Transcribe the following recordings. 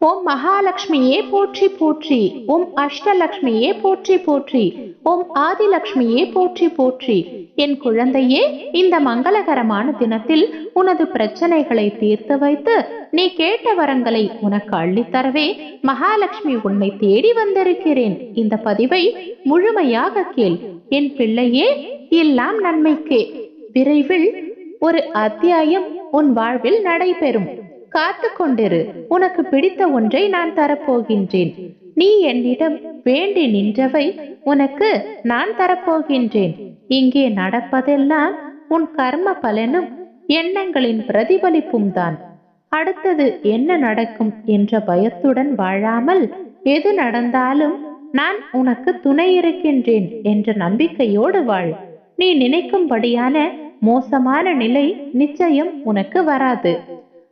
ஓம் மகாலட்சுமியே போற்றி போற்றி. ஓம் அஷ்டலட்சுமியே போற்றி போற்றி. ஓம் ஆதிலட்சுமியே போற்றி போற்றி. என் குழந்தையே, இந்த மங்களகரமான தினத்தில் உனது பிரச்சனைகளை தீர்த்து வைத்து நீ கேட்ட வரங்களை உனக்கு அள்ளித்தரவே மகாலட்சுமி உன்னை தேடி வந்திருக்கிறேன். இந்த பதிவை முழுமையாக கேள் என் பிள்ளையே. எல்லாம் நன்மைக்கே. விரைவில் ஒரு அத்தியாயம் உன் வாழ்வில் நடைபெறும். காத்து கொண்டிரு. உனக்கு பிடித்த ஒன்றை நான் தரப்போகின்றேன். நீ என்னிடம் வேண்டி நின்றவை உனக்கு நான் தரப்போகின்றேன். இங்கே நடப்பதெல்லாம் உன் கர்ம பலனும் எண்ணங்களின் பிரதிபலிப்பும் தான். அடுத்தது என்ன நடக்கும் என்ற பயத்துடன் வாழாமல், எது நடந்தாலும் நான் உனக்கு துணை இருக்கின்றேன் என்ற நம்பிக்கையோடு வாழ். நீ நினைக்கும்படியான மோசமான நிலை நிச்சயம் உனக்கு வராது.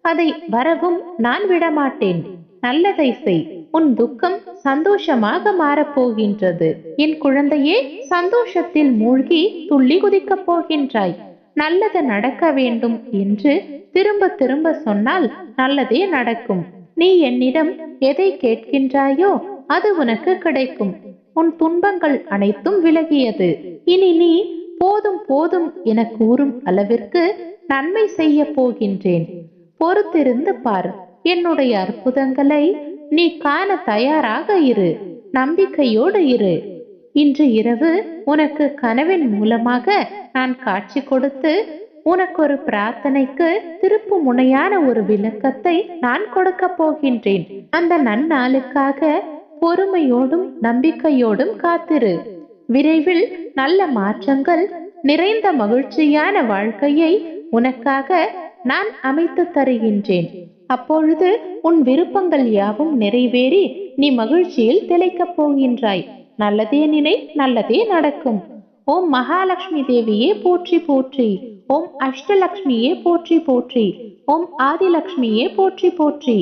அதை வரவும் நான் விடமாட்டேன். நல்லதை செய். உன் துக்கம் சந்தோஷமாக மாறப்போகின்றது. என் குழந்தையே, சந்தோஷத்தில் மூழ்கி துள்ளி குதிக்கப் போகின்றாய். நல்லது நடக்க வேண்டும் என்று திரும்ப திரும்ப சொன்னால் நல்லதே நடக்கும். நீ என்னிடம் எதை கேட்கின்றாயோ அது உனக்கு கிடைக்கும். உன் துன்பங்கள் அனைத்தும் விலகியது. இனி நீ போதும் போதும் என கூறும் அளவிற்கு நன்மை செய்ய போகின்றேன். பொறுத்திருந்து பார். என்னுடைய அற்புதங்களை நீ காண தயாராக இரு. நம்பிக்கையோடு இரு. இன்று இரவு உனக்கு கனவின் மூலமாக நான் காட்சி கொடுத்து உனக்கு ஒரு பிரார்த்தனைக்கு திருப்பு முனையான ஒரு விளக்கத்தை நான் கொடுக்க போகின்றேன். அந்த நன்னாளுக்காக பொறுமையோடும் நம்பிக்கையோடும் காத்திரு. விரைவில் நல்ல மாற்றங்கள் நிறைந்த மகிழ்ச்சியான வாழ்க்கையை உனக்காக நான் அமைத்து தருகின்றேன். அப்பொழுது உன் விருப்பங்கள் யாவும் நிறைவேறி நீ மகிழ்ச்சியில் திளைக்கப் போகின்றாய். நல்லதே நினை, நல்லதே நடக்கும். ஓம் மகாலட்சுமி தேவியே போற்றி போற்றி. ஓம் அஷ்டலட்சுமியே போற்றி போற்றி. ஓம் ஆதிலட்சுமியே போற்றி போற்றி.